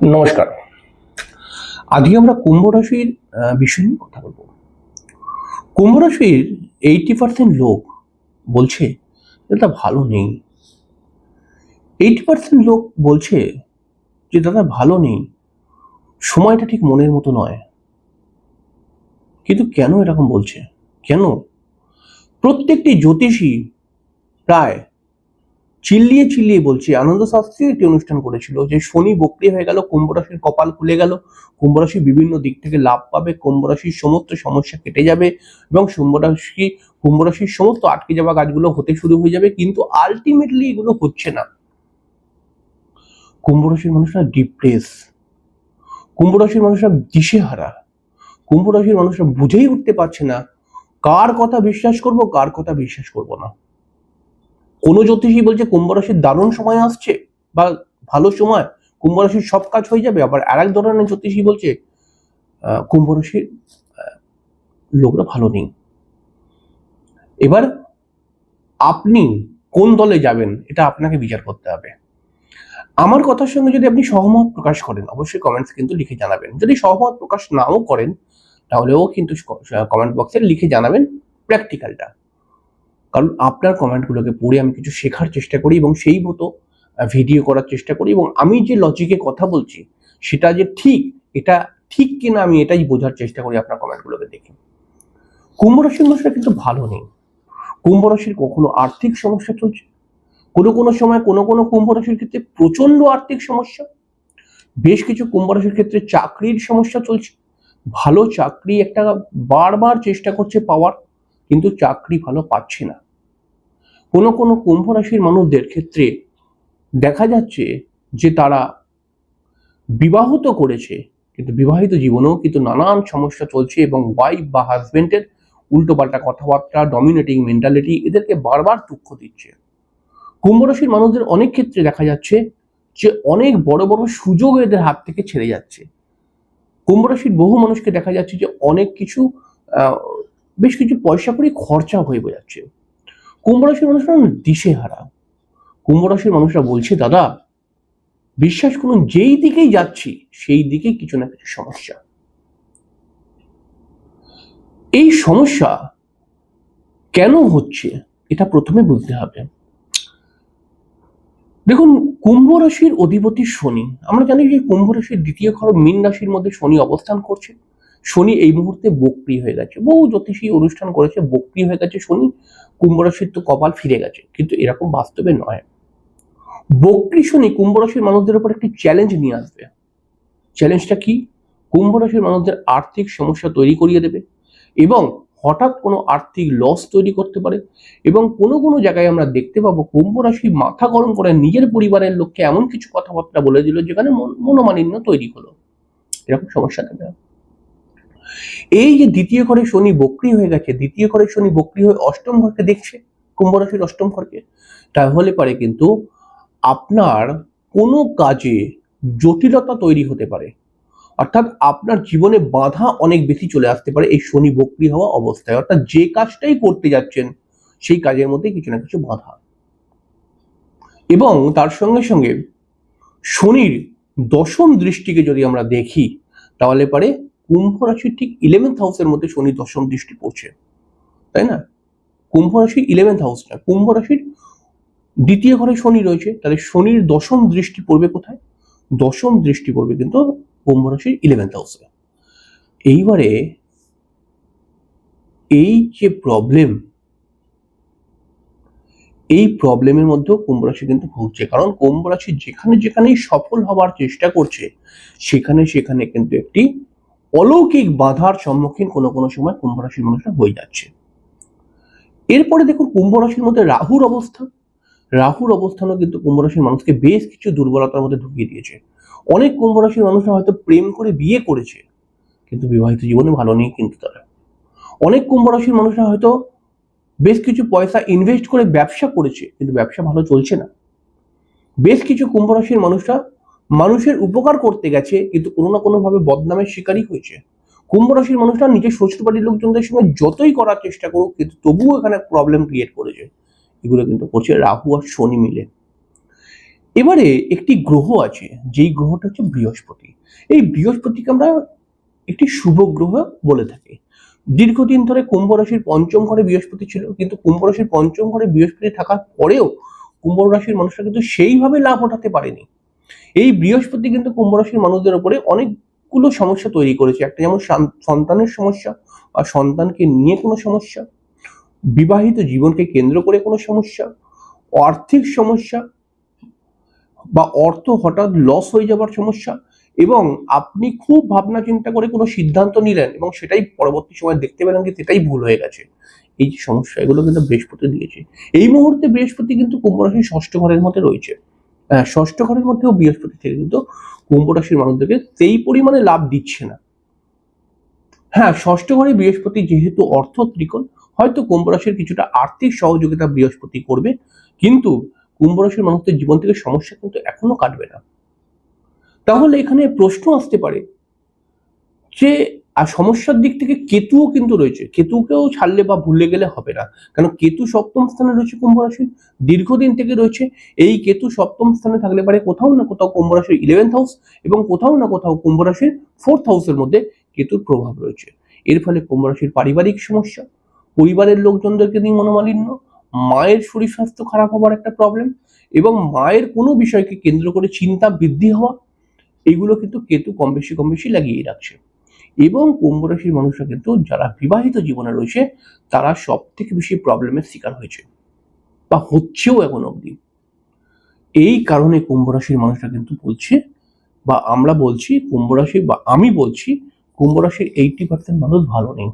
নমস্কার। আজকে আমরা কুম্ভ রাশির বিষয় নিয়ে কথা বলবো। কুম্ভ রাশির 80% লোক বলছে এটা ভালো নেই। 80% লোক বলছে যে দাদা ভালো নেই, সময়টা ঠিক মনের মতো নয়। কিন্তু কেন এরকম বলছে? কেন? প্রত্যেকটি জ্যোতিষী প্রায় চিল্লিয়ে চিল্লিয়ে বলছে, আনন্দ শাস্ত্রী একটি অনুষ্ঠান করেছিল যে শনি বক্রি হয়ে গেল, কুম্ভ রাশির কপাল খুলে গেল, কুম্ভ রাশি বিভিন্ন দিক থেকে লাভ পাবে, কুম্ভ রাশির সমস্ত সমস্যা কেটে যাবে এবং কুম্ভ রাশির সমস্ত আটকে যাওয়া কাজগুলো হতে শুরু হয়ে যাবে। কিন্তু আলটিমেটলি এগুলো হচ্ছে না। কুম্ভ রাশির মানুষরা ডিপ্রেস, কুম্ভ রাশির মানুষরা দিশেহারা, কুম্ভ রাশির মানুষরা বুঝেই উঠতে পারছে না কার কথা বিশ্বাস করব, কার কথা বিশ্বাস করব না। কোন জ্যোতিষী বলছে কুম্ভ রাশির দারুণ সময় আসছে বা ভালো সময়, কুম্ভ রাশির সব কাজ হয়ে যাবে। আবার আরেক ধরনের জ্যোতিষী বলছে কুম্ভ রাশির লোকরা ভালো নেই। এবার আপনি কোন দলে যাবেন এটা আপনাকে বিচার করতে হবে। আমার কথার সঙ্গে যদি আপনি সহমত প্রকাশ করেন অবশ্যই কমেন্টস কিন্তু লিখে জানাবেন। যদি সহমত প্রকাশ নাও করেন তাহলেও কিন্তু কমেন্ট বক্সে লিখে জানাবেন প্র্যাকটিক্যালটা। কারণ আপনার কমেন্টগুলোকে পড়ে আমি কিছু শেখার চেষ্টা করি এবং সেই মতো ভিডিও করার চেষ্টা করি, এবং আমি যে লজিকে কথা বলছি সেটা যে ঠিক, এটা ঠিক কিনা আমি এটাই বোঝার চেষ্টা করি আপনার কমেন্টগুলোকে দেখে। কুম্ভ রাশির মানুষরা কিন্তু ভালো নেই। কুম্ভ রাশির কখনো আর্থিক সমস্যা চলছে, কোনো সময় কোনো কুম্ভ রাশির ক্ষেত্রে প্রচন্ড আর্থিক সমস্যা, বেশ কিছু কুম্ভ রাশির ক্ষেত্রে চাকরির সমস্যা চলছে। ভালো চাকরি একটা বারবার চেষ্টা করছে পাওয়ার, কিন্তু চাকরি ভালো পাচ্ছে না। কোনো কুম্ভ রাশির মানুষদের ক্ষেত্রে দেখা যাচ্ছে যে তারা বিবাহ তো করেছে কিন্তু বিবাহিত জীবনেও কিন্তু নানান সমস্যা চলছে এবং ওয়াইফ বা হাজবেন্ডের উল্টোপাল্টা কথাবার্তা, ডমিনেটিং মেন্টালিটি এদেরকে বারবার দুঃখ দিচ্ছে। কুম্ভ রাশির মানুষদের অনেক ক্ষেত্রে দেখা যাচ্ছে যে অনেক বড় বড় সুযোগ এদের হাত থেকে ছেড়ে যাচ্ছে। কুম্ভ রাশির বহু মানুষকে দেখা যাচ্ছে যে অনেক কিছু বেশ কিছু পয়সা করে খরচা হয়ে যাচ্ছে। কুম্ভ রাশির মানুষরা দিশেহারা। কুম্ভ রাশির মানুষরা বলছে দাদা বিশ্বাস করুন যেই দিকেই যাচ্ছি সেই দিকেই কিছু না কিছু সমস্যা। এই সমস্যা কেন হচ্ছে এটা প্রথমে বুঝতে হবে। দেখুন, কুম্ভ রাশির অধিপতি শনি, আমরা জানি যে কুম্ভ রাশির দ্বিতীয় ঘর মীন রাশির মধ্যে শনি অবস্থান করছে। শনি এই মুহূর্তে বক্রি হয়ে গেছে, বহু জ্যোতিষী অনুষ্ঠান করেছে বক্রি হয়ে গেছে শনি, কুম্ভ রাশির তো কপাল ফিরে গেছে, কিন্তু এরকম বাস্তবে নয়। বক্রি শনি কুম্ভ রাশির মানুষদের উপর একটি চ্যালেঞ্জ নিয়ে আসবে। চ্যালেঞ্জটা কি? কুম্ভ রাশির মানুষদের আর্থিক সমস্যা তৈরি করিয়ে দেবে এবং হঠাৎ কোনো আর্থিক লস তৈরি করতে পারে। এবং কোনো জায়গায় আমরা দেখতে পাবো কুম্ভ রাশি মাথা গরম করে নিজের পরিবারের লোককে এমন কিছু কথাবার্তা বলে দিল যেখানে মনোমালিন্য তৈরি হলো, এরকম সমস্যা দেবে। এই যে দ্বিতীয় ঘরে শনি বক্রি হয়ে গেছে, দ্বিতীয় ঘরে শনি বক্রি হয়ে অষ্টম ঘরকে দেখছে, কুম্ভ রাশির অষ্টম ঘরকে, তাহলে পারে কিন্তু আপনার কোনো কাজে জটিলতা তৈরি হতে পারে, অর্থাৎ আপনার জীবনে বাধা অনেক বেশি চলে আসতে পারে এই শনি বক্রি হওয়া অবস্থায়। অর্থাৎ যে কাজটাই করতে যাচ্ছেন সেই কাজের মধ্যে কিছু না কিছু বাধা। এবং তার সঙ্গে সঙ্গে শনির দশম দৃষ্টিকে যদি আমরা দেখি তাহলে পারে কুম্ভ রাশির ঠিক 11th হাউসের মধ্যে শনি দশম দৃষ্টি পড়ছে, তাই না? কুম্ভ রাশি 11th হাউস না, কুম্ভ রাশির দ্বিতীয় ঘরে শনি রয়েছে, তাহলে শনির দশম দৃষ্টি পড়বে কোথায়? দশম দৃষ্টি পড়বে কিন্তু কুম্ভ রাশির 11th হাউসে। এইবারে এই যে প্রবলেম, এই প্রবলেমের মধ্যেও কুম্ভ রাশি কিন্তু ভুগছে, কারণ কুম্ভ রাশি যেখানেই সফল হওয়ার চেষ্টা করছে সেখানে কিন্তু একটি অলৌকিক বাধার সম্মুখীন কোনো সময় কুম্ভ রাশির মানুষরা হয়ে যাচ্ছে। এরপরে দেখুন কুম্ভ রাশির মধ্যে রাহুর অবস্থান, রাহুর অবস্থানও কিন্তু কুম্ভ রাশির মানুষকে বেশ কিছু দুর্বলতার মধ্যে ঢুকিয়ে দিয়েছে। অনেক কুম্ভ রাশির মানুষরা হয়তো প্রেম করে বিয়ে করেছে কিন্তু বিবাহিত জীবনে ভালো নেই কিন্তু তারা। অনেক কুম্ভ রাশির মানুষরা হয়তো বেশ কিছু পয়সা ইনভেস্ট করে ব্যবসা করেছে কিন্তু ব্যবসা ভালো চলছে না। বেশ কিছু কুম্ভ রাশির মানুষরা মানুষের উপকার করতে গেছে কিন্তু কোনো না কোনো ভাবে বদনামের শিকারই হয়েছে। কুম্ভ রাশির মানুষরা নিজের শ্বশুর বাড়ির লোকজনদের সঙ্গে যতই করার চেষ্টা করুক কিন্তু তবুও এখানে প্রবলেম ক্রিয়েট করেছে। এগুলো কিন্তু করছে রাহু আর শনি মিলে। এবারে একটি গ্রহ আছে, যেই গ্রহটা হচ্ছে বৃহস্পতি। এই বৃহস্পতিকে আমরা একটি শুভ গ্রহ বলে থাকি। দীর্ঘদিন ধরে কুম্ভ রাশির পঞ্চম ঘরে বৃহস্পতি ছিল, কিন্তু কুম্ভ রাশির পঞ্চম ঘরে বৃহস্পতি থাকার পরেও কুম্ভ রাশির মানুষরা কিন্তু সেইভাবে লাভ ওঠাতে পারেনি। এই বৃহস্পতি কিন্তু কুম্ভ রাশির মানুষদের উপরে অনেকগুলো সমস্যা তৈরি করেছে। একটা যেমন সন্তানের সমস্যা বা সন্তানকে নিয়ে কোনো সমস্যা, বিবাহিত জীবনকে কেন্দ্র করে কোনো সমস্যা, আর্থিক সমস্যা বা অর্থ হঠাৎ লস হয়ে যাবার সমস্যা, এবং আপনি খুব ভাবনা চিন্তা করে কোনো সিদ্ধান্ত নিলেন এবং সেটাই পরবর্তী সময় দেখতে পেলেন যে সেটাই ভুল হয়ে গেছে। এই যে সমস্যা, এগুলো কিন্তু বৃহস্পতি দিয়েছে। এই মুহূর্তে বৃহস্পতি কিন্তু কুম্ভ রাশির ষষ্ঠ ঘরের মধ্যে রয়েছে। ষষ্ঠ ঘরের মধ্যেও বৃহস্পতি থেকে কিন্তু কুম্ভ রাশির মানুষদেরকে সেই পরিমাণে লাভ দিচ্ছে না। হ্যাঁ, ষষ্ঠ ঘরে বৃহস্পতি যেহেতু অর্থ ত্রিকোণ, হয়তো কুম্ভ রাশির কিছুটা আর্থিক সহযোগিতা বৃহস্পতি করবে, কিন্তু কুম্ভ রাশির মানুষদের জীবন থেকে সমস্যা কিন্তু এখনো কাটবে না। তাহলে এখানে প্রশ্ন আসতে পারে যে সমস্যার দিক থেকে কেতুও কিন্তু রয়েছে, কেতুকেও ছাড়লে বা ভুলে গেলে হবে না, কারণ কেতু সপ্তম স্থানে রয়েছে কুম্ভ রাশির, দীর্ঘদিন থেকে রয়েছে। এই কেতু সপ্তম স্থানে থাকলে পারে কোথাও না কোথাও কুম্ভ রাশির 11th হাউস এবং কোথাও না কোথাও কুম্ভ রাশির 4th হাউসের মধ্যে কেতুর প্রভাব রয়েছে। এর ফলে কুম্ভ রাশির পারিবারিক সমস্যা, পরিবারের লোকজনদেরকে নিয়ে মনোমালিন্য, মায়ের শরীর স্বাস্থ্য খারাপ হওয়ার একটা প্রবলেম, এবং মায়ের কোনো বিষয়কে কেন্দ্র করে চিন্তা বৃদ্ধি হওয়া, এগুলো কিন্তু কেতু কম বেশি লাগিয়ে রাখছে। এবং কুম্ভ রাশির মানুষরা কিন্তু যারা বিবাহিত জীবনে রয়েছে তারা সব থেকে বেশি প্রবলেমের শিকার হয়েছে বা হচ্ছেও এখন অবধি। এই কারণে কুম্ভ রাশির মানুষরা কিন্তু বলছে, বা আমরা বলছি কুম্ভ রাশি, বা আমি বলছি কুম্ভ রাশির 80% মানুষ ভালো নেই,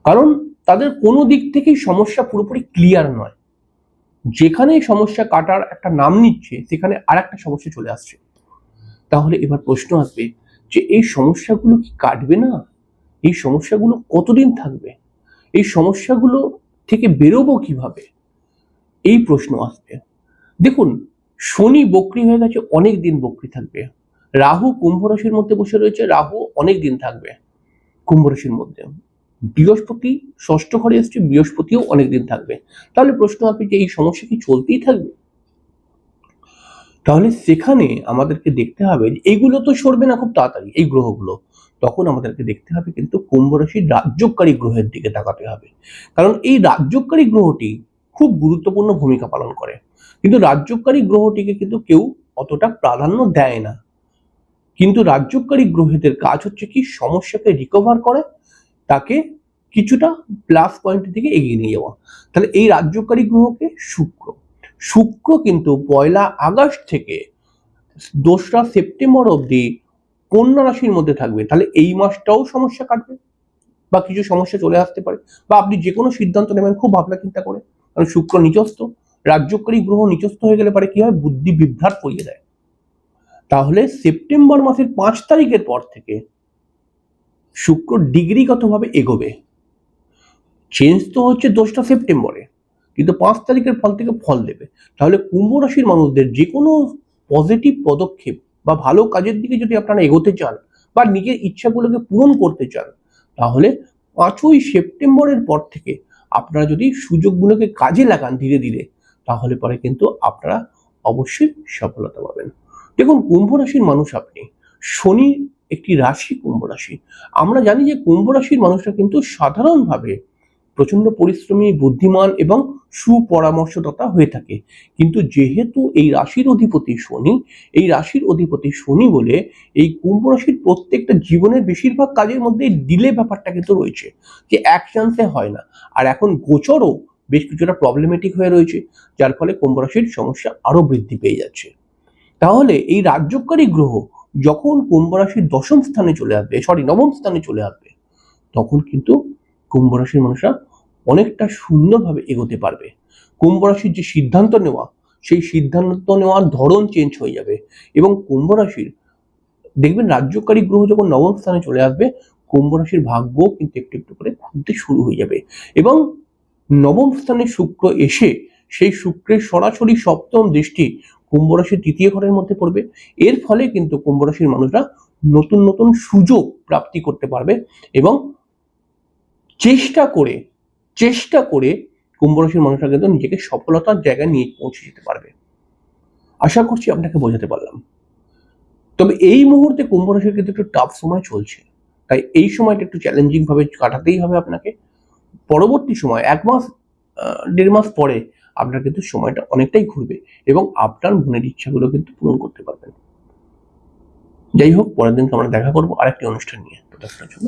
কারণ তাদের কোনো দিক থেকেই সমস্যা পুরোপুরি ক্লিয়ার নয়। যেখানে সমস্যা কাটার একটা নাম নিচ্ছে সেখানে আর একটা সমস্যা চলে আসছে। তাহলে এবার প্রশ্ন আসবে যে এই সমস্যাগুলো কি কাটবে না? এই সমস্যাগুলো কতদিন থাকবে? এই সমস্যাগুলো থেকে বেরোবো কিভাবে? এই প্রশ্ন আসবে। দেখুন, শনি বক্রী হয়ে গেছে, অনেক দিন বক্রী থাকবে। রাহু কুম্ভ রাশির মধ্যে বসে রয়েছে, রাহু অনেক দিন থাকবে কুম্ভ রাশির মধ্যে। বৃহস্পতি ষষ্ঠ ঘরে এসছে, বৃহস্পতিও অনেকদিন থাকবে। তাহলে প্রশ্ন আসবে যে এই সমস্যা কি চলতেই থাকবে? তাহলে সেখানে আমাদেরকে দেখতে হবে যে এগুলো তো সরবে না খুব তাড়াতাড়ি, এই গ্রহগুলো। তখন আমাদেরকে দেখতে হবে কিন্তু কুম্ভ রাশির রাজ্যকারী গ্রহের দিকে তাকাতে হবে, কারণ এই রাজ্যকারী গ্রহটি খুব গুরুত্বপূর্ণ ভূমিকা পালন করে। কিন্তু রাজ্যকারী গ্রহটিকে কিন্তু কেউ অতটা প্রাধান্য দেয় না। কিন্তু রাজ্যকারী গ্রহেদের কাজ হচ্ছে কি, সমস্যাকে রিকভার করে তাকে কিছুটা প্লাস পয়েন্টের দিকে এগিয়ে নিয়ে যাওয়া। তাহলে এই রাজ্যকারী গ্রহকে শুক্র, শুক্র কিন্তু 1 আগস্ট থেকে 2রা সেপ্টেম্বর অবধি কন্যা রাশির মধ্যে থাকবে। তাহলে এই মাসটাও সমস্যা কাটবে বা কিছু সমস্যা চলে আসতে পারে, বা আপনি যে কোনো সিদ্ধান্ত নেবেন খুব ভাবনা চিন্তা করে, কারণ শুক্র নিচস্থ, রাজ্যকারী গ্রহ নিচস্থ হয়ে গেলে পারে কি হয়, বুদ্ধি বিভ্রাট করিয়ে দেয়। তাহলে সেপ্টেম্বর মাসের 5 তারিখের পর থেকে শুক্র ডিগ্রিগতভাবে এগোবে। চেঞ্জ তো হচ্ছে 2রা সেপ্টেম্বরে, কিন্তু 5 তারিখের ফল থেকে ফল দেবে। তাহলে কুম্ভ রাশির মানুষদের যে কোনো পজিটিভ পদক্ষেপ বা ভালো কাজের দিকে যদি আপনারা এগোতে চান বা নিজের ইচ্ছাগুলোকে পূরণ করতে চান, তাহলে 5ই সেপ্টেম্বরের পর থেকে আপনারা যদি সুযোগগুলোকে কাজে লাগান ধীরে ধীরে, তাহলে পরে কিন্তু আপনারা অবশ্যই সফলতা পাবেন। দেখুন, কুম্ভ রাশির মানুষ আপনি, শনি একটি রাশি কুম্ভ রাশি। আমরা জানি যে কুম্ভ রাশির মানুষরা কিন্তু সাধারণভাবে প্রচন্ড পরিশ্রমী, বুদ্ধিমান এবং সুপরামর্শদাতা হয়ে থাকে। কিন্তু যেহেতু এই রাশির অধিপতি শনি, এই রাশির অধিপতি শনি বলে এই কুম্ভ রাশির প্রত্যেকটা জীবনের বেশিরভাগ কাজের মধ্যে ডিলে ব্যাপারটা কিন্তু রয়েছে, যে এক চান্সে হয় না। আর এখন গোচরও বেশ কিছুটা প্রবলেমেটিক হয়ে রয়েছে, যার ফলে কুম্ভ রাশির সমস্যা আরো বৃদ্ধি পেয়ে যাচ্ছে। তাহলে এই রাজ্যকারী গ্রহ যখন কুম্ভ রাশির দশম স্থানে চলে আসবে, নবম স্থানে চলে আসবে, তখন কিন্তু কুম্ভ রাশির মানুষরা অনেকটা সুন্দরভাবে এগোতে পারবে। কুম্ভ রাশির যে সিদ্ধান্ত নেওয়া, সেই সিদ্ধান্ত নেওয়ার ধরন চেঞ্জ হয়ে যাবে। এবং কুম্ভ রাশির দেখবেন রাজ্যকারী গ্রহ যখন নবম স্থানে চলে আসবে, কুম্ভ রাশির ভাগ্য কিন্তু একটু একটু করে খুলতে শুরু হয়ে যাবে। এবং নবম স্থানে শুক্র এসে সেই শুক্রের সরাসরি সপ্তম দৃষ্টি কুম্ভ রাশির 3য় ঘরের মধ্যে পড়বে। এর ফলে কিন্তু কুম্ভ রাশির মানুষরা নতুন নতুন সুযোগ প্রাপ্তি করতে পারবে এবং চেষ্টা করে কুম্ভ রাশির মানুষরা কিন্তু নিজেকে সফলতার জায়গায় নিয়ে পৌঁছে যেতে পারবে। আশা করছি আপনাকে বোঝাতে পারলাম। তবে এই মুহূর্তে কুম্ভ রাশির কিন্তু একটু টাফ সময় চলছে, তাই এই সময়টা একটু চ্যালেঞ্জিং ভাবে কাটাতেই হবে আপনাকে। পরবর্তী সময় 1 মাস 1.5 মাস পরে আপনার কিন্তু সময়টা অনেকটাই ঘুরবে এবং আপনার মনের ইচ্ছাগুলো কিন্তু পূরণ করতে পারবেন। যাই হোক, পরের দিনকে আমরা দেখা করবো আরেকটি অনুষ্ঠান নিয়ে। ততক্ষণের জন্য